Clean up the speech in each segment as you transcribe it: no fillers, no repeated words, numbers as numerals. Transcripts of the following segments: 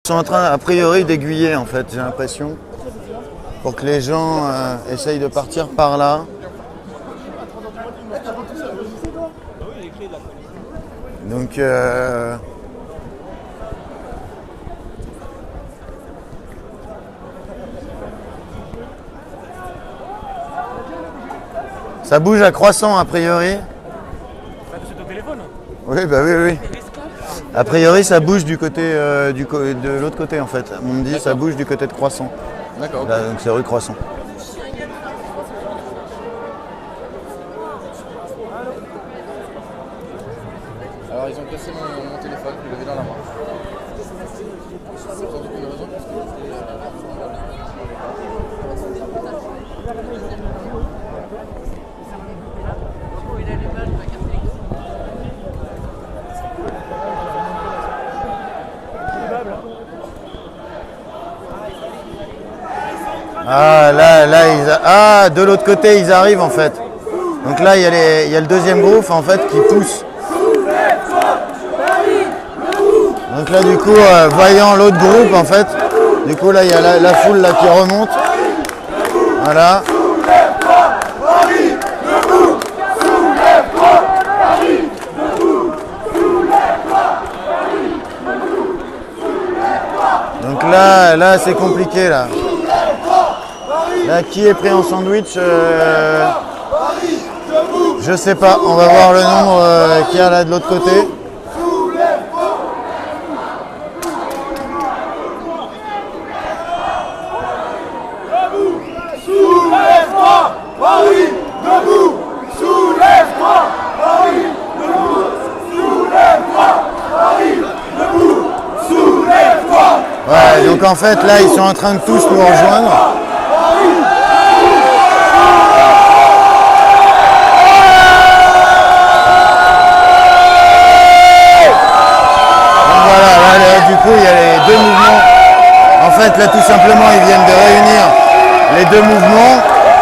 sont en train, a priori, d'aiguiller, en fait, j'ai l'impression, pour que les gens essayent de partir par là. Donc, ça bouge à Croissant, a priori. C'est ton téléphone? Oui, bah oui, oui. A priori, ça bouge du côté de l'autre côté, en fait. On me dit ça bouge du côté de Croissant. D'accord. Là, donc c'est rue Croissant. Alors ils ont cassé mon téléphone, je l'avais dans la main. Sans aucune raison parce que Ah, de l'autre côté, ils arrivent, en fait. Donc là, il y a le deuxième groupe, en fait, qui pousse. Donc là, du coup, voyant l'autre groupe, en fait, du coup, là, il y a la foule là, qui remonte. Voilà. Donc là, c'est compliqué, là. Là, qui est pris en sandwich je sais pas. On va voir le nombre qu'il y a là de l'autre côté. Ouais, donc en fait, là, ils sont en train de tous nous rejoindre. Du coup, il y a les deux mouvements. En fait, là, tout simplement, ils viennent de réunir les deux mouvements.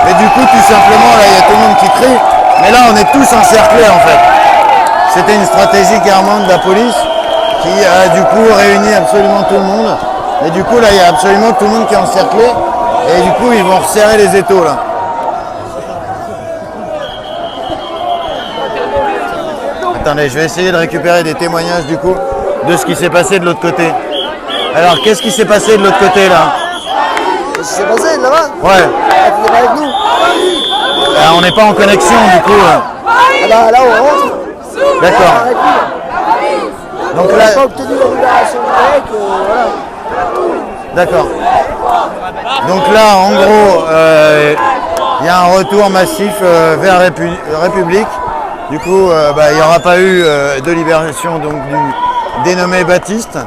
Et du coup, tout simplement, là, il y a tout le monde qui crie. Mais là, on est tous encerclés, en fait. C'était une stratégie clairement de la police qui a, du coup, réuni absolument tout le monde. Et du coup, là, il y a absolument tout le monde qui est encerclé. Et du coup, ils vont resserrer les étaux, là. Attendez, je vais essayer de récupérer des témoignages, du coup, de ce qui s'est passé de l'autre côté. Alors, qu'est-ce qui s'est passé de l'autre côté, là? Qu'est-ce qui s'est passé, là-bas? Ouais. Tu n'es pas avec nous? On n'est pas en connexion, du coup. Ah bah, là, on rentre. D'accord. Donc On là... n'a pas obtenu la libération du mec, voilà. D'accord. Donc là, en gros, il y a un retour massif vers République. Du coup, il n'y aura pas eu de libération donc, du dénommé Baptiste.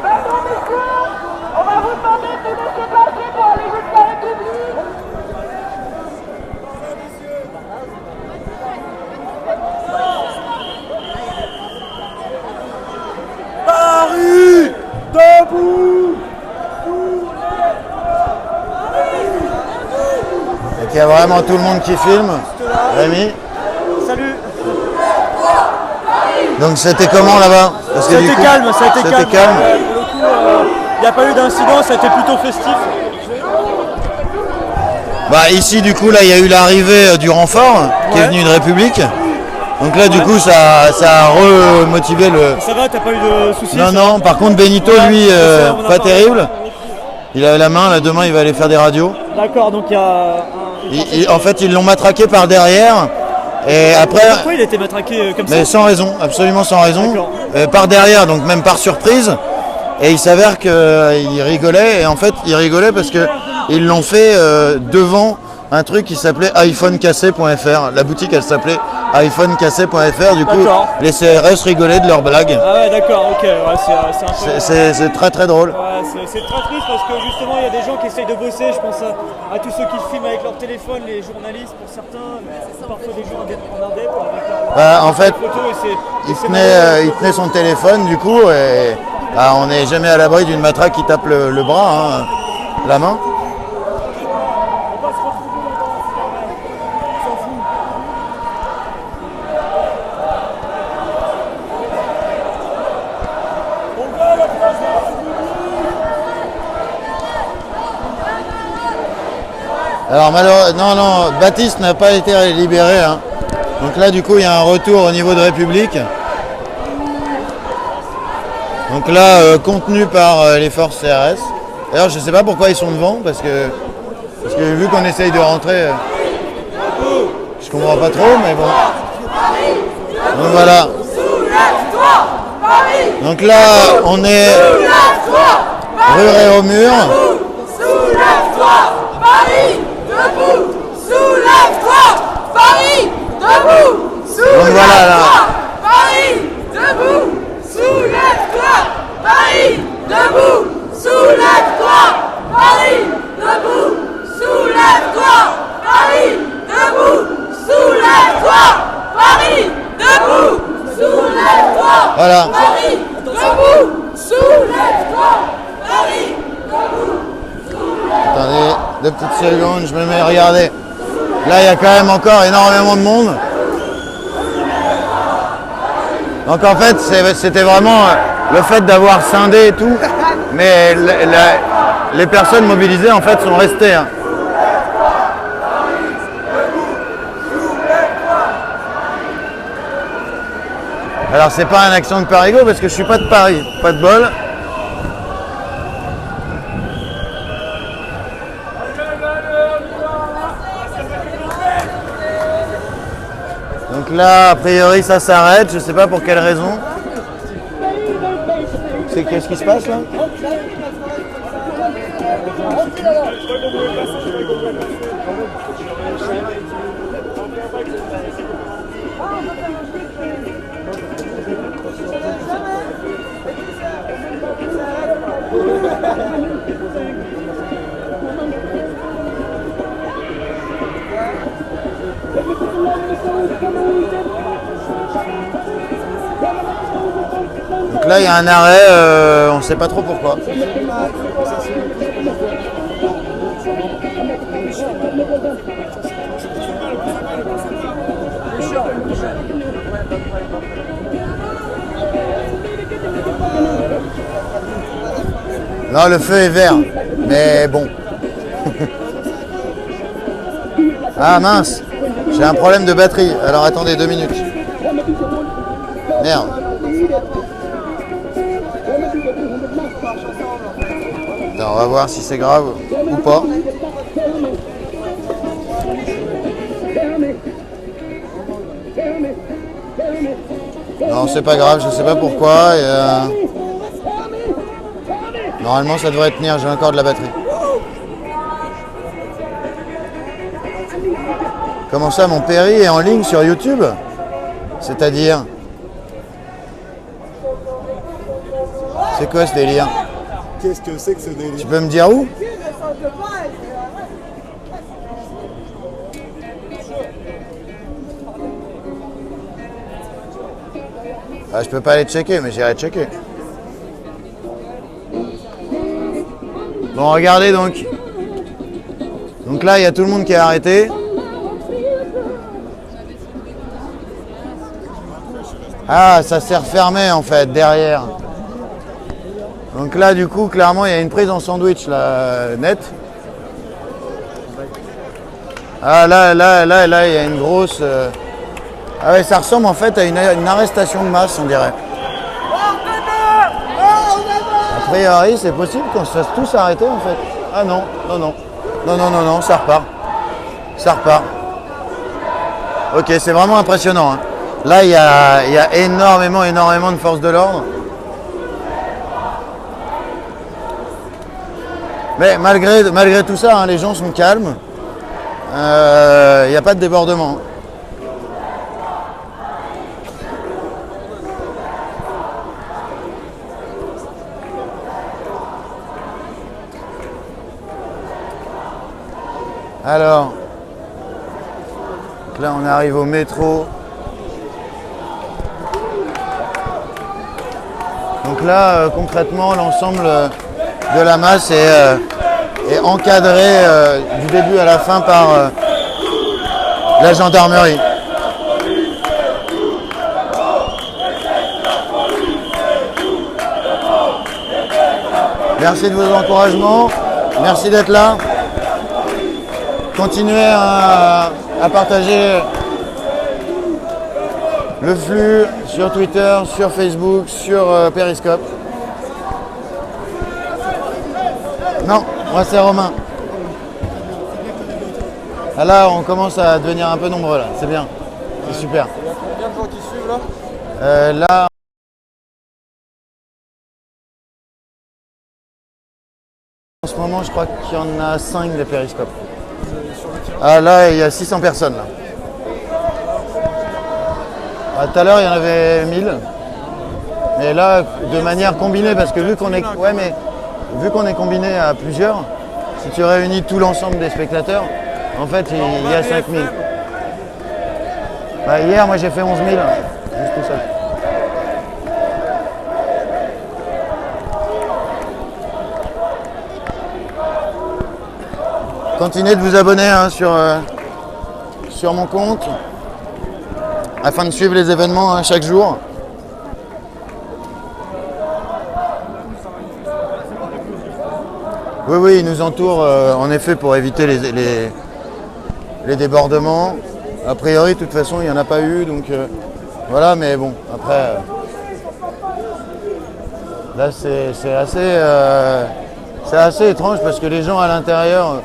Paris debout. Et qu'il y a vraiment tout le monde qui filme. Rémi. Salut. Donc c'était comment là-bas? Ça a été calme, ça a été calme. calme. Pour le coup, il n'y a pas eu d'incident, ça a été plutôt festif. Bah ici du coup là il y a eu l'arrivée du renfort qui est venu de République. Donc là du coup ça a remotivé le... Ça va, t'as pas eu de soucis? Non, non, par contre Benito lui pas terrible. Il a la main, là demain il va aller faire des radios. D'accord, donc il y a... En fait ils l'ont matraqué par derrière. Et après... Pourquoi il a été matraqué comme ça? Mais sans raison, absolument sans raison. Par derrière, donc même par surprise. Et il s'avère qu'il rigolait. Et en fait, il rigolait parce qu'ils l'ont fait devant un truc qui s'appelait iPhonecassé.fr. La boutique, elle s'appelait iPhonecassé.fr. Du coup, les CRS rigolaient de leurs blagues. Ah ouais, d'accord, ok. Ouais, c'est un peu... C'est très très drôle. Ouais, c'est très triste parce que justement, il y a des gens qui essayent de bosser. Je pense à tous ceux qui filment avec leur téléphone, les journalistes pour certains, parfois des gens en indep avec leur En fait, photo. il tenait son téléphone du coup et on n'est jamais à l'abri d'une matraque qui tape le bras, hein, la main. Alors malheureusement, non, Baptiste n'a pas été libéré. Hein. Donc là, du coup, il y a un retour au niveau de République. Donc là, contenu par les forces CRS. D'ailleurs, je ne sais pas pourquoi ils sont devant, parce que vu qu'on essaye de rentrer, je comprends pas trop, mais bon. Donc voilà. Donc là, on est rue au mur. Soulève-toi, Paris, debout. Soulève-toi, Paris, debout. Donc voilà là. Paris, debout. Soulève-toi, Paris, debout. Soulève-toi, Paris, debout. Soulève-toi, Paris, debout. Soulève-toi, Paris, debout. Soulève-toi, Voilà. Paris, debout. Soulève-toi, Paris, debout. Attendez, 2 petites secondes, je me mets à regarder. Là, il y a quand même encore énormément de monde. Donc en fait, c'était vraiment le fait d'avoir scindé et tout. Mais les personnes mobilisées, en fait, sont restées. Hein. Alors, c'est pas un accent de Parigo parce que je suis pas de Paris. Pas de bol. Donc là, a priori, ça s'arrête. Je sais pas pour quelle raison. Qu'est-ce qui se passe là? Donc là, il y a un arrêt, on ne sait pas trop pourquoi. Non, le feu est vert, mais bon. Ah mince, j'ai un problème de batterie. Alors attendez 2 minutes. Merde. Attends, on va voir si c'est grave ou pas. Non, c'est pas grave, je sais pas pourquoi. Normalement, ça devrait tenir, j'ai encore de la batterie. Comment ça, mon péri est en ligne sur YouTube? C'est-à-dire? C'est quoi ce délire? Qu'est-ce que c'est que ce délire? Tu peux me dire où? Ah, je peux pas aller checker, mais j'irai checker. Bon, regardez donc. Donc là, il y a tout le monde qui est arrêté. Ah, ça s'est refermé en fait, derrière. Donc là, du coup, clairement, il y a une prise en sandwich, là, net. Ah, là, il y a une grosse... Ah ouais, ça ressemble en fait à une arrestation de masse, on dirait. A priori, c'est possible qu'on se fasse tous arrêter, en fait. Ah non, non, ça repart. Ça repart. Ok, c'est vraiment impressionnant. Hein. Là, il y a énormément de forces de l'ordre. Mais malgré tout ça, hein, les gens sont calmes. Il n'y a pas de débordement. Alors, donc là on arrive au métro. Donc là, concrètement, l'ensemble de la masse est encadré du début à la fin par la gendarmerie. Merci de vos encouragements, merci d'être là. continuez à partager le flux sur Twitter, sur Facebook, sur Periscope. Non, moi c'est Romain. Ah, là, on commence à devenir un peu nombreux là, c'est bien, c'est super. Il y a combien de gens qui suivent là? Là, en ce moment, je crois qu'il y en a 5 des périscopes. Ah là, il y a 600 personnes là. Ah, tout à l'heure, il y en avait 1000. Mais là, de manière combinée, parce que vu qu'on est, ouais, mais vu qu'on est combiné à plusieurs, si tu réunis tout l'ensemble des spectateurs, en fait, il y a 5000. Bah, hier, moi, j'ai fait 11 000, juste tout seul. Continuez de vous abonner hein, sur mon compte afin de suivre les événements hein, chaque jour. Oui, oui, ils nous entourent en effet pour éviter les débordements. A priori, de toute façon, il n'y en a pas eu, donc voilà, mais bon, après, là, c'est assez étrange parce que les gens à l'intérieur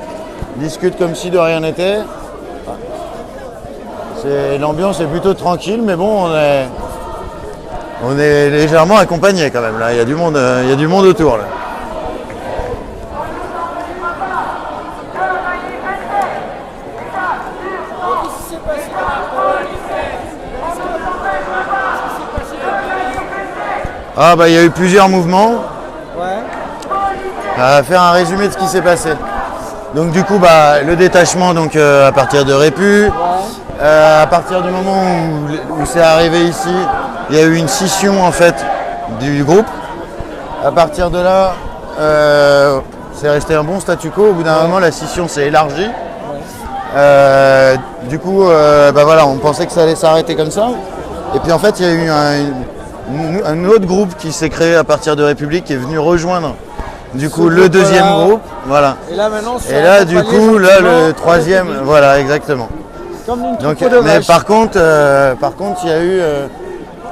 discutent comme si de rien n'était. L'ambiance est plutôt tranquille, mais bon, on est légèrement accompagné quand même, là, il y a du monde autour, là. Ah bah il y a eu plusieurs mouvements. Ouais. Faire un résumé de ce qui s'est passé. Donc du coup bah le détachement donc à partir de Répu. Ouais. À partir du moment où c'est arrivé ici, il y a eu une scission en fait du groupe. À partir de là, c'est resté un bon statu quo. Au bout d'un moment la scission s'est élargie. Ouais. Du coup bah voilà, on pensait que ça allait s'arrêter comme ça. Et puis en fait il y a eu un autre groupe qui s'est créé à partir de République qui est venu rejoindre du coup le deuxième groupe, voilà. Et là maintenant, et là du coup là le troisième, voilà exactement. Comme une donc, de mais vache. par contre il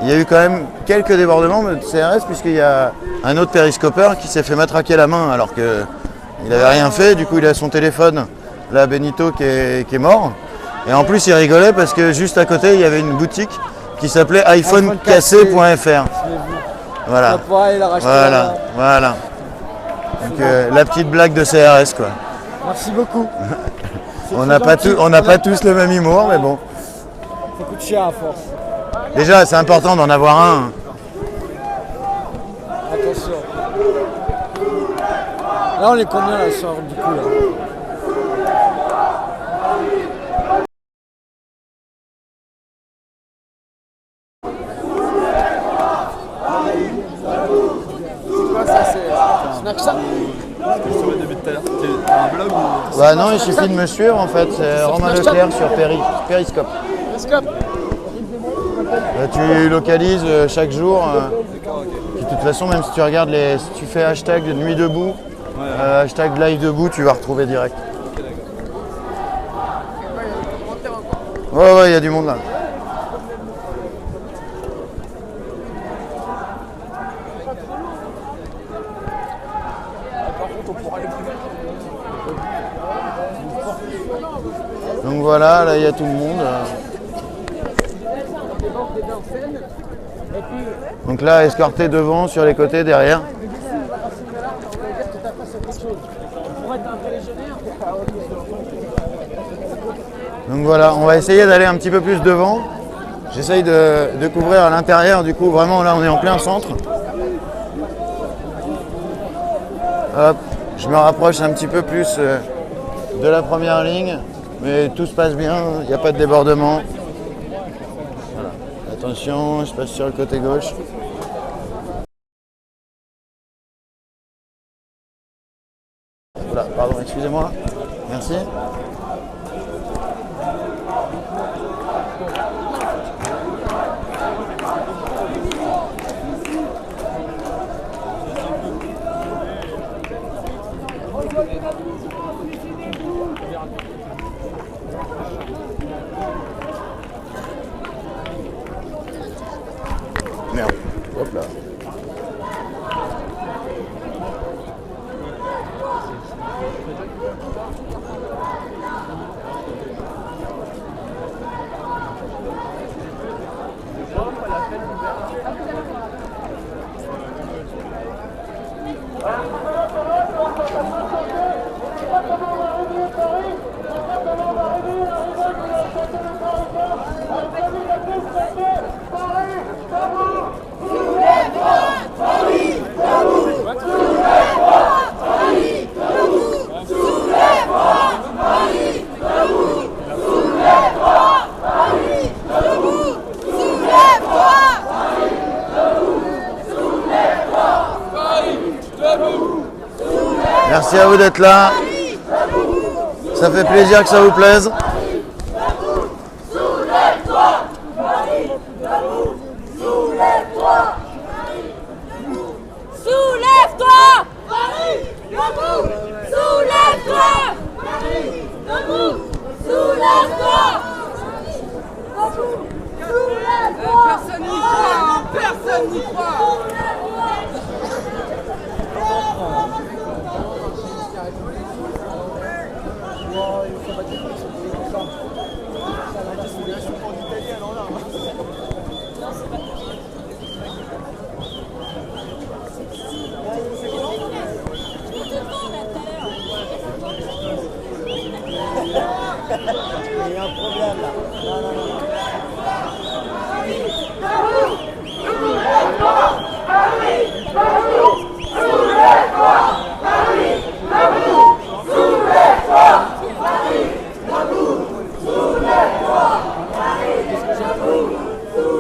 y a eu quand même quelques débordements de CRS puisqu'il y a un autre périscopeur qui s'est fait matraquer la main alors que il n'avait rien fait. Du coup il a son téléphone, là Benito qui est mort. Et en plus il rigolait parce que juste à côté il y avait une boutique qui s'appelait iPhonecassé.fr. Voilà. Voilà. Voilà. Donc la petite blague de CRS quoi. Merci beaucoup. On n'a pas tous le même humour mais bon. Ça coûte cher à force. Déjà c'est important d'en avoir un. Attention. Là on est combien là sur du coup là? Bah non, il suffit de me suivre en fait, c'est Romain Leclerc sur Periscope. Tu localises chaque jour. Puis de toute façon, même si tu regardes si tu fais hashtag Nuit Debout, hashtag Live Debout, tu vas retrouver direct. Ouais, il y a du monde là. Donc voilà, là il y a tout le monde. Donc là, escorté devant, sur les côtés, derrière. Donc voilà, on va essayer d'aller un petit peu plus devant. J'essaye de couvrir à l'intérieur, du coup vraiment là on est en plein centre. Hop, je me rapproche un petit peu plus de la première ligne. Mais tout se passe bien, il n'y a pas de débordement. Voilà. Attention, je passe sur le côté gauche. Voilà, pardon, excusez-moi. Merci. Merde. Hop là. Merci à vous d'être là. Ça fait plaisir que ça vous plaise. Soulève-toi, Paris, debout. Soulève-toi, Paris, debout. Soulève-toi, soulève-toi. Personne n'y croit, personne n'y croit. Il y a un problème là. Non, non, non.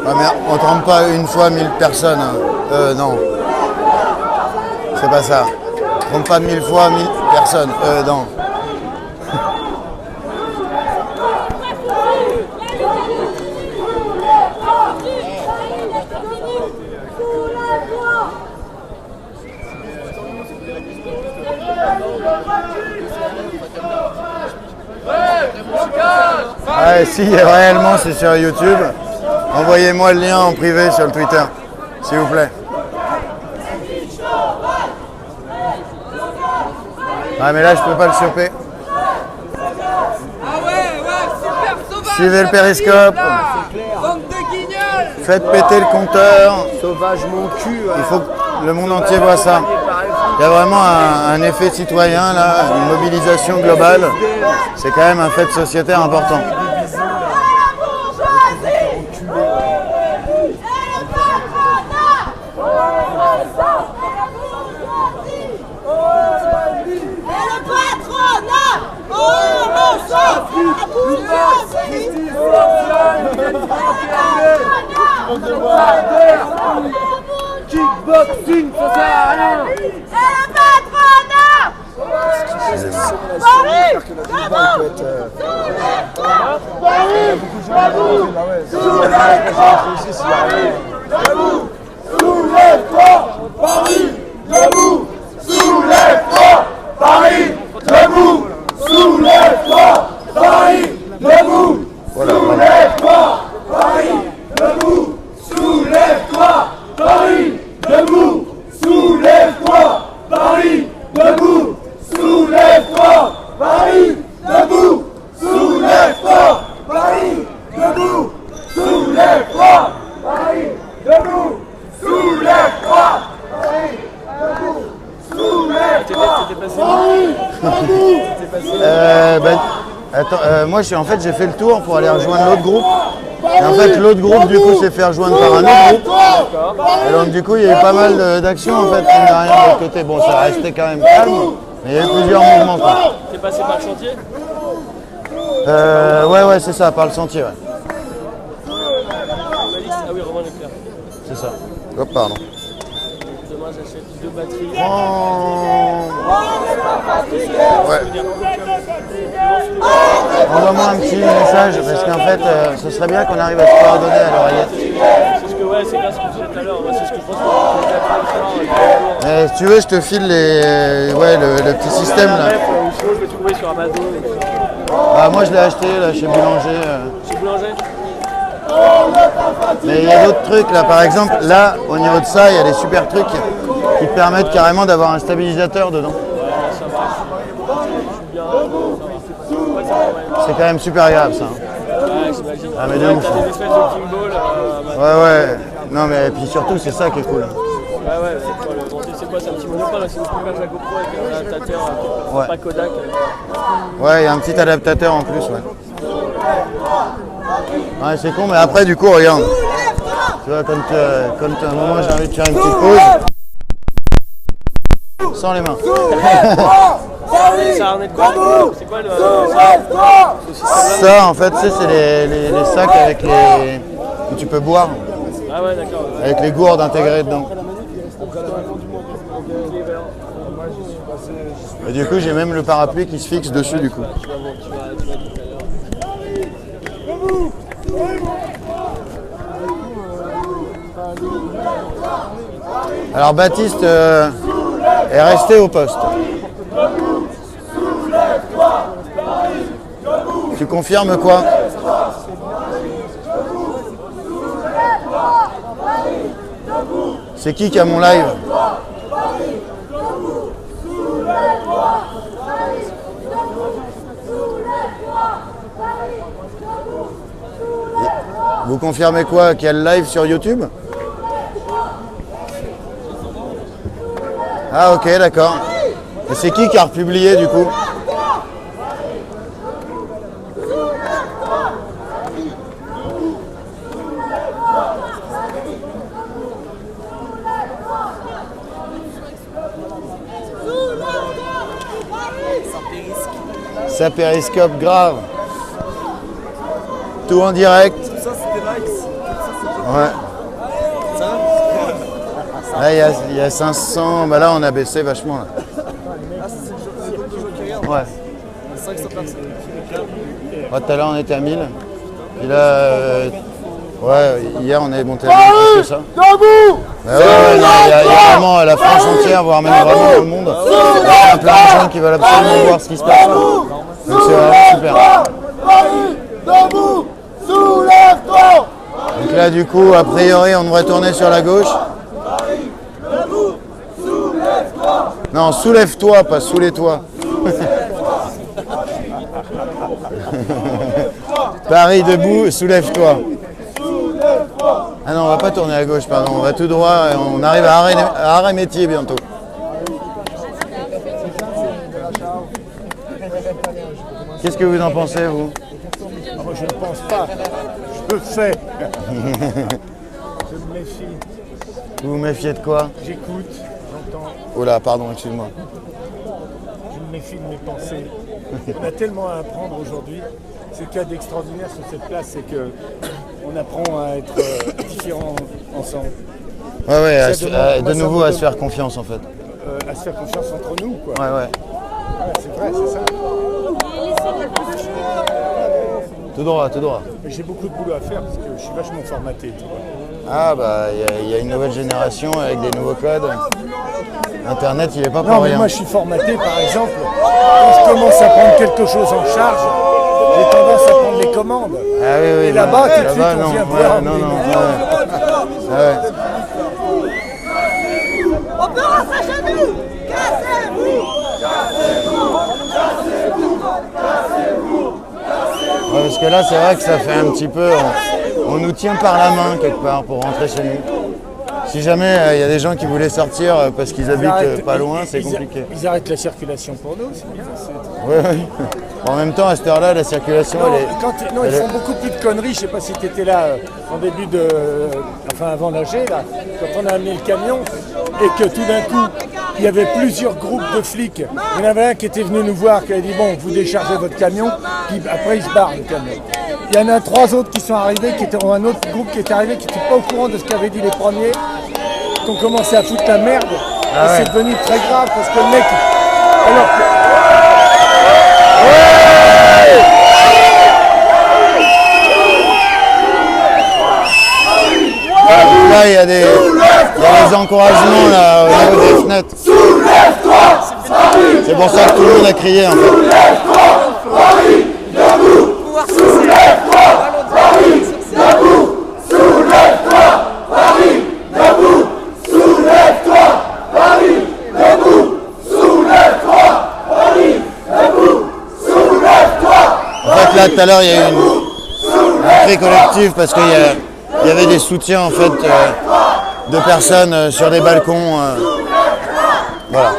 Ah mais on trompe pas une fois 1000 personnes. Non. C'est pas ça. On trompe pas 1000 fois 1000 personnes. Non. Ah, si réellement c'est sur YouTube, envoyez-moi le lien en privé sur le Twitter, s'il vous plaît. Ah mais là je peux pas le choper. Ah ouais, super sauvage. Suivez le périscope. Bande de guignols. Faites péter le compteur. Sauvage mon cul. Il faut que le monde entier voit ça. Il y a vraiment un effet citoyen là, une mobilisation globale. C'est quand même un fait sociétaire important. Kickboxing, ça sert à rien. C'est le patronat. Soulève-toi, Paris, debout. Soulève-toi, Paris, debout. Soulève-toi, Paris, debout. Soulève-toi, Paris, debout. Soulève-toi, Paris, debout. Soulève-toi, Paris, debout. Soulève-toi, Paris, debout. Soulève-toi, Paris, debout. Soulève-toi, Paris, debout. Soulève-toi, Paris, debout. Soulève-toi, Paris, debout. Attends, moi j'ai fait le tour pour aller rejoindre l'autre groupe. Et en fait l'autre groupe du coup s'est fait rejoindre par un autre groupe. Et donc du coup il y a eu pas mal d'actions en fait, mine de rien de l'autre côté. Bon ça restait quand même calme, mais il y a eu plusieurs mouvements quoi. T'es passé par le chantier? Ouais c'est ça, par le sentier ouais. Ah oui, Romain Leclerc. C'est ça. Oh pardon. Demain j'achète 2 batteries. Ouais. Envoie-moi un petit message parce qu'en fait ce serait bien qu'on arrive à se coordonner à l'oreillette. C'est ce que c'est bien ce que je disais tout à l'heure. Moi, c'est ce que je pense qu'on Si tu veux je te file le petit système là. je peux trouver sur Amazon. Bah, moi je l'ai acheté là chez Boulanger. Chez Boulanger. Mais il y a d'autres trucs là, par exemple, là au niveau de ça, il y a des super trucs qui te permettent carrément d'avoir un stabilisateur dedans. C'est quand même super agréable ça. Ouais, j'imagine. Ah mais de Ouais, ouf. t'as des espèces de gimbal. Ouais. Non mais puis surtout c'est ça qui est cool. Ouais, c'est quoi, c'est un petit monopole, là, c'est aussi bien que la GoPro avec un adaptateur, Ouais. pas Kodak. Ouais, il y a un petit adaptateur en plus, ouais. Ouais, c'est con, mais après du coup, regarde. Tu vois, quand à un moment j'ai envie de faire une petite pause. Sans les mains. Ça en est de quoi? C'est quoi le système-là? Ça, en fait, tu sais, c'est les sacs avec les où tu peux boire, Ah ouais, d'accord. avec les gourdes intégrées dedans. Et du coup, j'ai même le parapluie qui se fixe dessus, du coup. Alors, Baptiste est resté au poste. Tu confirmes quoi? C'est qui a mon live? Vous confirmez quoi? Qu'il y a le live sur YouTube? Ah ok, d'accord. Et c'est qui a republié du coup? Ça périscope grave. Tout en direct. Ça, c'était nice. Ouais. Là, il y a 500. Bah là, on a baissé vachement. Là. Ah, c'est le jeu qui regarde. Ouais. 500 personnes. Tout à l'heure, on était à 1000. Et là, ouais, hier, on est monté à 1000 plus que ça. Debout! Bah ouais, non, il y a vraiment la France entière, voire même vraiment le monde. Il y a plein de gens qui veulent absolument voir ce qui se passe. Donc c'est vraiment super. Paris, debout! Soulève-toi! Donc là, du coup, a priori, on devrait tourner sur la gauche. Non, soulève-toi, pas soulève-toi. Paris debout, soulève-toi. Ah non, on va pas tourner à gauche, pardon. On va tout droit et on arrive à Arrêt Métier bientôt. Qu'est-ce que vous en pensez, vous? Moi, je ne pense pas. Je le fais. Je me méfie. Vous vous méfiez de quoi? J'écoute, j'entends. Oh là, pardon, excuse-moi. Je me méfie de mes pensées. On a tellement à apprendre aujourd'hui. Ce qu'il y a d'extraordinaire sur cette place, c'est qu'on apprend à être différents ensemble. Ouais, ouais, Ça demande- de moi, nouveau ça me à se donne- faire confiance en fait. À se faire confiance entre nous, quoi. Ouais, ouais. Ouais, c'est vrai, c'est ça. Tout droit, tout droit. Mais j'ai beaucoup de boulot à faire parce que je suis vachement formaté, tu vois. Ah bah, il y a une nouvelle génération avec des nouveaux codes. Internet, il est pas Non, pour mais rien. moi, je suis formaté, par exemple, quand je commence à prendre quelque chose en charge, j'ai tendance à prendre les commandes. Ah oui, oui. Et là-bas, tout de suite, là-bas, on non, vient ouais, voir. non, non, ouais. Ah ouais. Opération Genou! Cassez-vous! Ouais, parce que là, c'est vrai que ça fait un petit peu. On nous tient par la main quelque part pour rentrer chez nous. Si jamais il y a des gens qui voulaient sortir parce qu'ils habitent pas loin, c'est compliqué. Ils arrêtent la circulation pour nous, c'est bien. Ouais, ouais. En même temps, à cette heure-là, la circulation, Non, elle est. non, ils font beaucoup plus de conneries. Je sais pas si tu étais là en début de. Enfin, avant l'AG, là, quand on a amené le camion, et que tout d'un coup, il y avait plusieurs groupes de flics. Il y en avait un qui était venu nous voir, qui a dit bon, vous déchargez votre camion, puis après il se barre le camion. Il y en a 3 autres qui sont arrivés, ou un autre groupe qui est arrivé, qui n'était pas au courant de ce qu'avaient dit les premiers, qui ont commencé à foutre la merde. Ah et ouais. c'est devenu très grave parce que le mec. Alors que- Là, il y a des encouragements là, au niveau des fenêtres. Soulève-toi! Paris, C'est pour ça que tout le monde a crié en fait. Pouvoir social. En fait là tout à l'heure il y a eu une cri collective parce qu'il y avait des soutiens en fait de personnes sur des balcons. Voilà.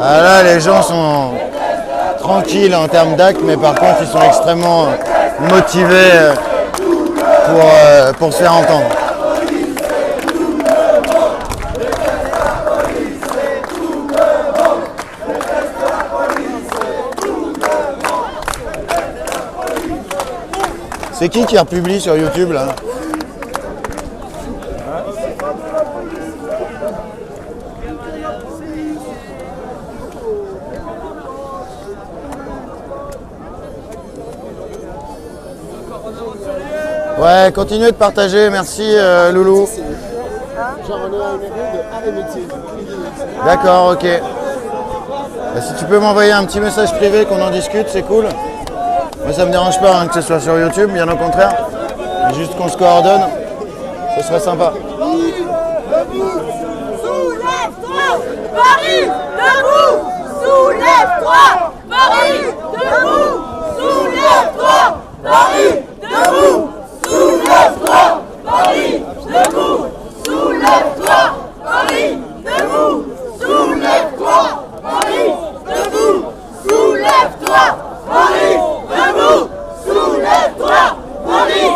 Ah là, les gens sont tranquilles en termes d'actes, mais par contre, ils sont extrêmement motivés pour se faire entendre. C'est qui republie sur YouTube là? Ouais, continuez de partager, merci Loulou. Genre on est à un niveau de arrêt métier. D'accord, ok. Bah, si tu peux m'envoyer un petit message privé qu'on en discute, c'est cool. Moi ça me dérange pas hein, que ce soit sur YouTube, bien au contraire. Juste qu'on se coordonne, ce serait sympa. Soulève-toi, Paris, debout. Soulève-toi, Paris, debout. Soulève-toi, Paris, debout. Soulève-toi, Paris, debout. Soulève-toi, Paris, debout. Soulève-toi, Paris, debout. Soulève-toi, Paris, debout. Soulève-toi, Paris,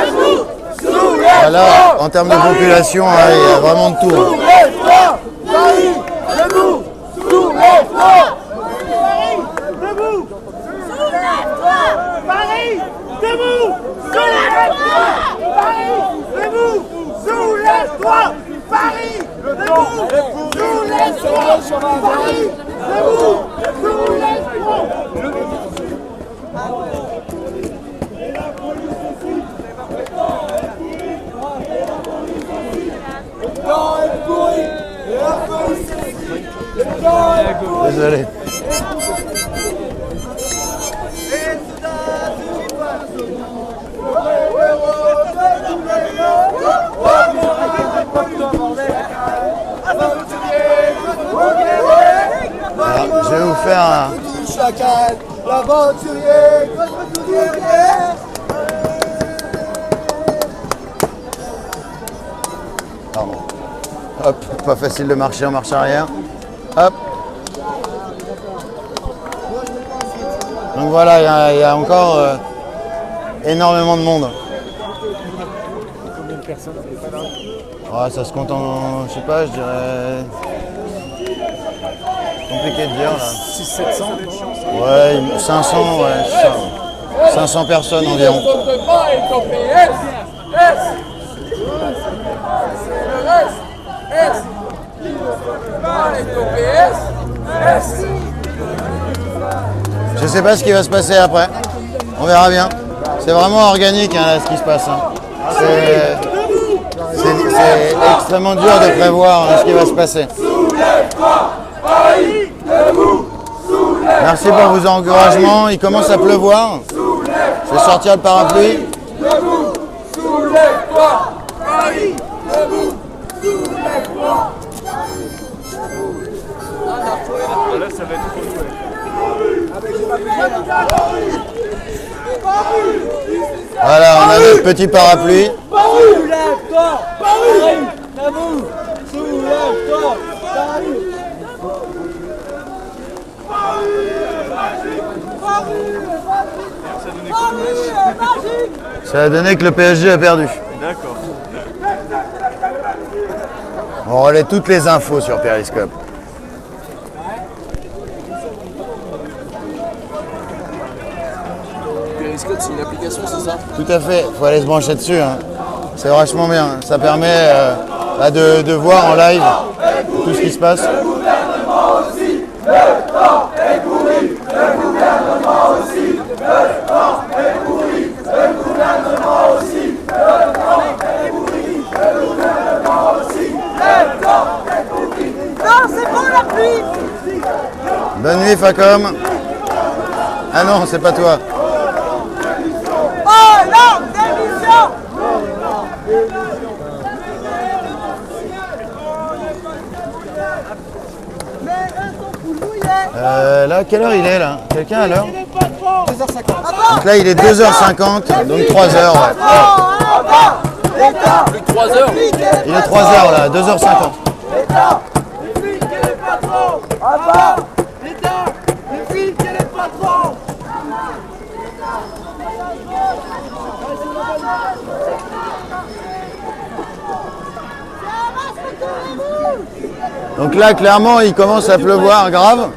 debout. Soulève-toi. Là, en termes de population, hein, il y a vraiment de tout. Hein. Soulève-toi, Paris, debout. Soulève-toi, Paris, debout. Soulève-toi, Paris, debout. Soulève-toi, Paris, debout. Soulève-toi, Paris, debout. Soulève-toi, Paris, debout. Soulève-toi. Désolé. Alors, je vais vous faire un... Chacal, l'aventurier, contre tout guerrier. Pardon. Hop, pas facile de marcher en marche arrière. Hop. Donc voilà, il y a encore énormément de monde. Combien de personnes? Ouais, ça se compte en, je sais pas, je dirais... Compliqué de dire là. 600-700. Ouais, 500, ouais, ça. 500 personnes environ. Je sais pas ce qui va se passer après. On verra bien. C'est vraiment organique hein, là, ce qui se passe. Hein. C'est extrêmement dur de prévoir hein, ce qui va se passer. Merci pour vos encouragements. Il commence à pleuvoir. Je vais sortir le parapluie. Voilà, on a notre petit parapluie. Soulève-toi, Paris, debout. Soulève-toi, Paris. Ça a donné que le PSG a perdu. D'accord. On relaie toutes les infos sur Periscope. Periscope, c'est une application, c'est ça? Tout à fait, il faut aller se brancher dessus. Hein. C'est vachement bien. Ça permet de voir en live tout ce qui se passe. Bonne nuit Facom. Ah non, c'est pas toi. Oh non, démission. Mais eux sont coulouillés. Là, quelle heure il est là? Quelqu'un à l'heure? 2h50. Donc là, il est 2h50, donc 3h. Ouais. Plus de 3 heures. Il est 3h là, 2h50. L'État, les flics et les patrons. Avant, l'État, les flics et les patrons. Donc là, clairement, il commence à pleuvoir grave.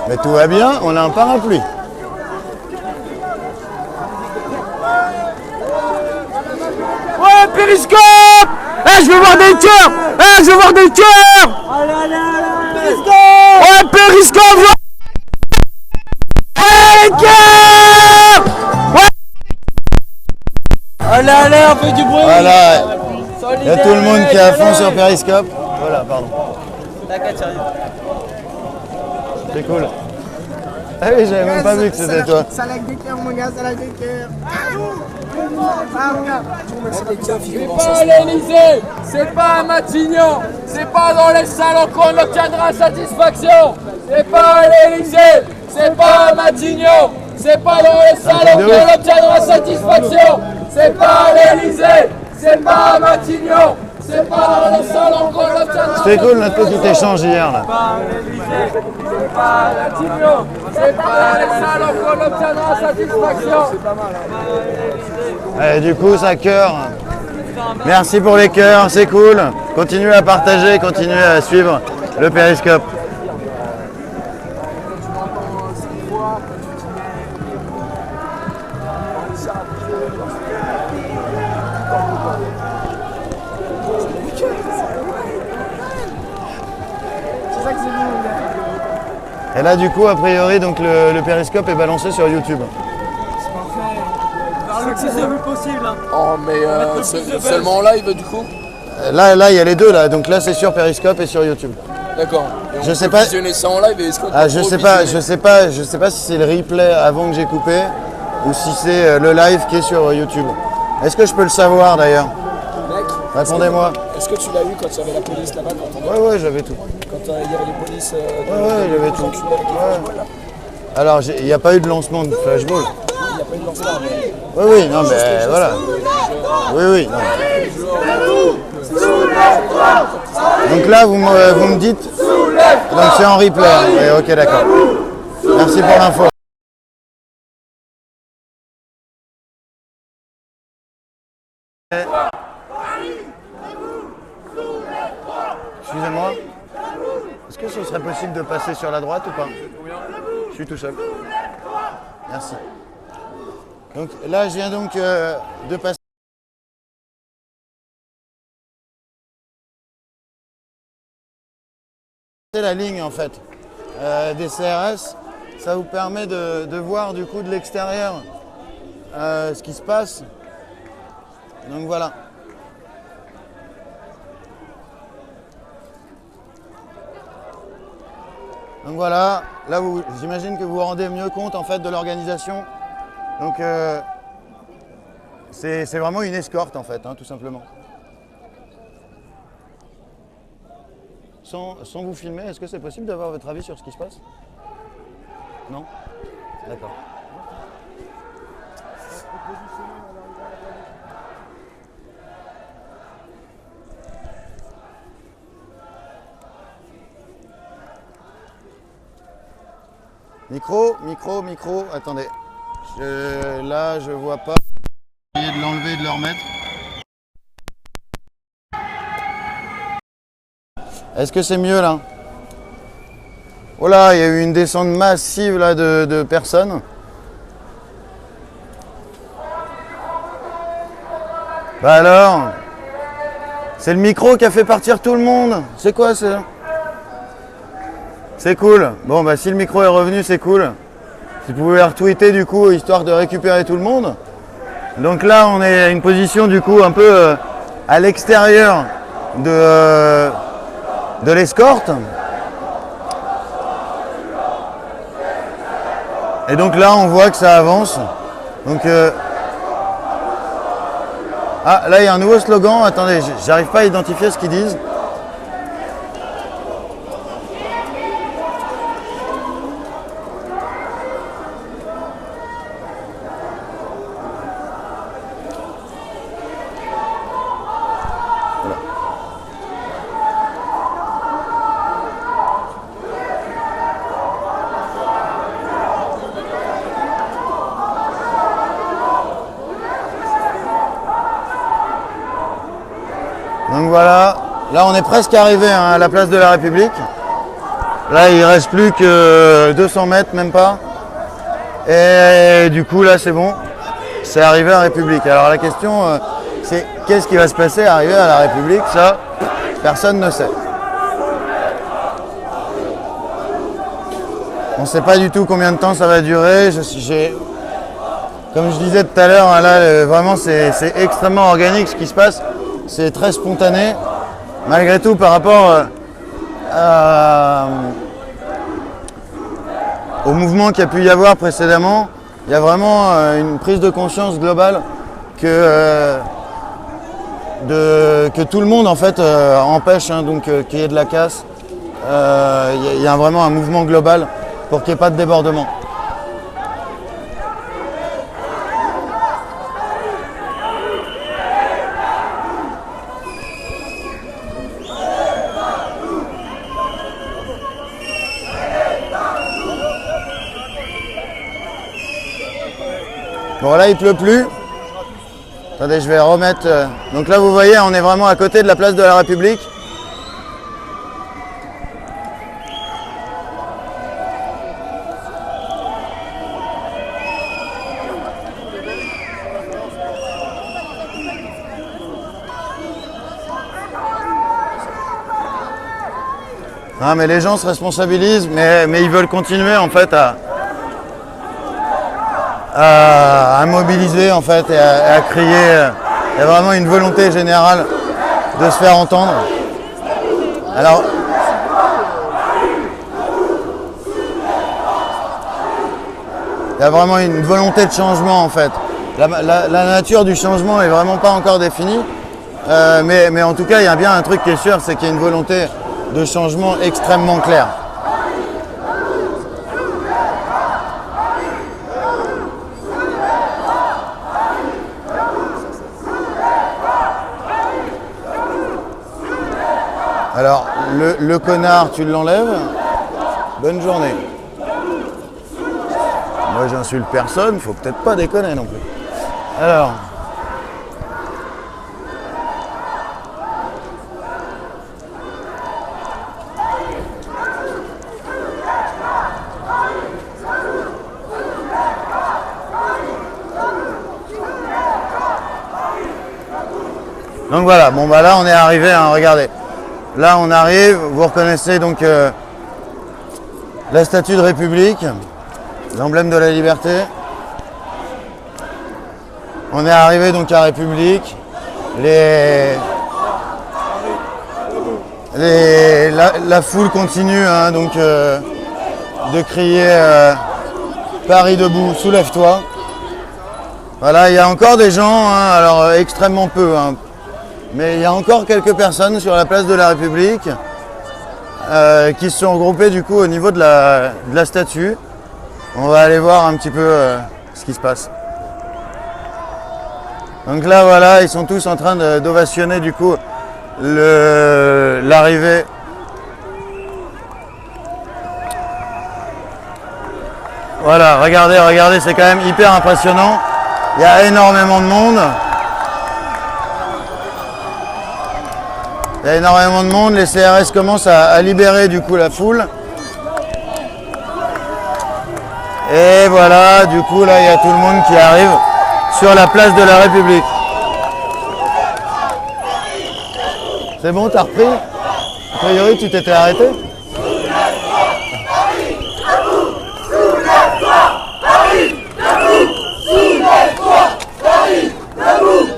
Mais tout va bien, on a un parapluie. Ouais, périscope. Eh, je veux voir des cœurs. Eh, je veux voir des cœurs. Ouais, périscope. Ouais, les cœurs. Ouais. Allez, allez, on fait du bruit. Voilà, il y a tout le monde qui est à fond sur Periscope. Voilà, pardon. C'est cool. Ah oui, j'avais même pas vu que c'était toi. Ça lag des cœurs, mon gars, ça lag des cœurs. C'est pas à l'Elysée, c'est pas à Matignon, c'est pas dans les salons qu'on obtiendra satisfaction. C'est pas à l'Elysée, c'est pas à Matignon, c'est pas dans les salons qu'on obtiendra satisfaction. C'est pas à l'Elysée, c'est pas à Matignon, c'est pas dans les salons qu'on obtiendra satisfaction. C'était cool notre petit échange hier là. C'est pas à Matignon, c'est pas dans les salons qu'on obtiendra satisfaction. Et du coup, ça cœur. Merci pour les cœurs, c'est cool. Continuez à partager, continuez à suivre le Périscope. Et là, du coup, a priori, donc le Périscope est balancé sur YouTube. C'est le plus possible. Hein. Oh, mais seulement en live du coup. Là, il y a les deux là. Donc là, c'est sur Periscope et sur YouTube. D'accord. Et on Je sais peut pas. visionner ça en live et est-ce qu'on Ah, peut je sais revisionner pas, je sais pas si c'est le replay avant que j'ai coupé ou si c'est le live qui est sur YouTube. Est-ce que je peux le savoir d'ailleurs? Mec, Répondez-moi. est-ce que tu l'as eu quand il y avait la police là-bas quand Ouais, j'avais tout. il y avait les polices Ouais, j'avais tout. Ouais. Alors, il n'y a pas eu de lancement de flashball. Il n'y a pas eu de lancement. Oui, non, mais voilà. Oui, non. Donc là, vous me dites. Donc c'est en replay. Oui, ok, d'accord. Merci pour l'info. Excusez-moi. Est-ce que ce serait possible de passer sur la droite ou pas? Je suis tout seul. Merci. Donc là, je viens donc de passer la ligne en fait des CRS. Ça vous permet de voir du coup de l'extérieur ce qui se passe. Donc voilà. Donc voilà, là j'imagine que vous vous rendez mieux compte en fait de l'organisation. Donc c'est vraiment une escorte en fait, hein, tout simplement. Sans vous filmer, est-ce que c'est possible d'avoir votre avis sur ce qui se passe? Non? D'accord. Micro, attendez. Là, je vois pas. Essayez de l'enlever et de le remettre. Est-ce que c'est mieux là? Oh là, il y a eu une descente massive là de personnes. Bah alors? C'est le micro qui a fait partir tout le monde. C'est quoi ça? C'est cool. Bon bah si le micro est revenu, c'est cool. Si vous pouvez retweeter du coup, histoire de récupérer tout le monde. Donc là, on est à une position du coup un peu à l'extérieur de l'escorte. Et donc là, on voit que ça avance. Donc, ah, là, il y a un nouveau slogan. Attendez, j'arrive pas à identifier ce qu'ils disent. Donc voilà, là on est presque arrivé à la place de la République. Là il reste plus que 200 mètres, même pas. Et du coup là c'est bon, c'est arrivé à la République. Alors la question c'est qu'est-ce qui va se passer à arriver à la République? Ça, personne ne sait. On ne sait pas du tout combien de temps ça va durer. Comme je disais tout à l'heure, là vraiment c'est extrêmement organique ce qui se passe. C'est très spontané, malgré tout par rapport au mouvement qu'il y a pu y avoir précédemment. Il y a vraiment une prise de conscience globale que tout le monde en fait empêche qu'il y ait de la casse. Il y a vraiment un mouvement global pour qu'il n'y ait pas de débordement. Bon là il pleut plus. Attendez, je vais remettre. Donc là vous voyez, on est vraiment à côté de la place de la République. Non mais les gens se responsabilisent, mais ils veulent continuer en fait à mobiliser en fait et à crier. Il y a vraiment une volonté générale de se faire entendre. Alors, il y a vraiment une volonté de changement en fait. La nature du changement est vraiment pas encore définie, mais en tout cas il y a bien un truc qui est sûr, c'est qu'il y a une volonté de changement extrêmement claire. Alors, le connard, tu l'enlèves. Bonne journée. Moi, j'insulte personne, faut peut-être pas déconner non plus. Alors. Donc voilà, bon bah là on est arrivé, hein, regardez. Là on arrive, vous reconnaissez donc la statue de République, l'emblème de la liberté. On est arrivé donc à République. La foule continue hein, donc de crier Paris debout, soulève-toi. Voilà, il y a encore des gens, hein, alors extrêmement peu, hein, mais il y a encore quelques personnes sur la place de la République qui se sont regroupées du coup au niveau de la statue. On va aller voir un petit peu ce qui se passe. Donc là voilà, ils sont tous en train d'ovationner du coup l'arrivée. Voilà, regardez, c'est quand même hyper impressionnant. Il y a énormément de monde. Il y a énormément de monde, les CRS commencent à libérer du coup la foule. Et voilà, du coup là il y a tout le monde qui arrive sur la place de la République. C'est bon, t'as repris? A priori tu t'étais arrêté?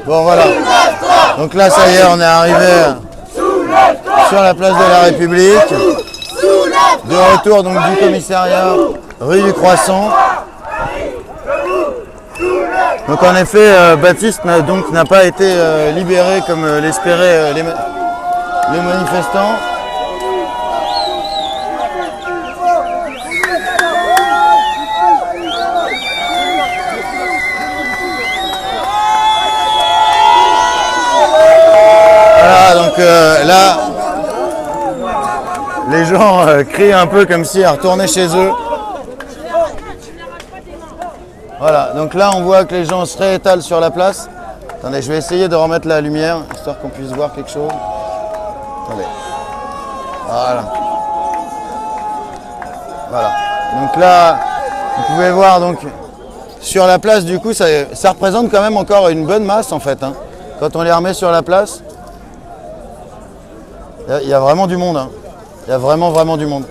Bon voilà. Donc là ça y est, on est arrivé sur la place de la République, de retour donc du commissariat rue du Croissant. Donc en effet, Baptiste n'a pas été libéré comme l'espéraient les manifestants. Voilà, donc là, les gens crient un peu comme si à retourner chez eux. Voilà, donc là on voit que les gens se réétalent sur la place. Attendez, je vais essayer de remettre la lumière, histoire qu'on puisse voir quelque chose. Attendez. Voilà. Voilà. Donc là, vous pouvez voir donc sur la place, du coup, ça représente quand même encore une bonne masse en fait. Hein. Quand on les remet sur la place, il y a vraiment du monde. Hein. Il y a vraiment du monde.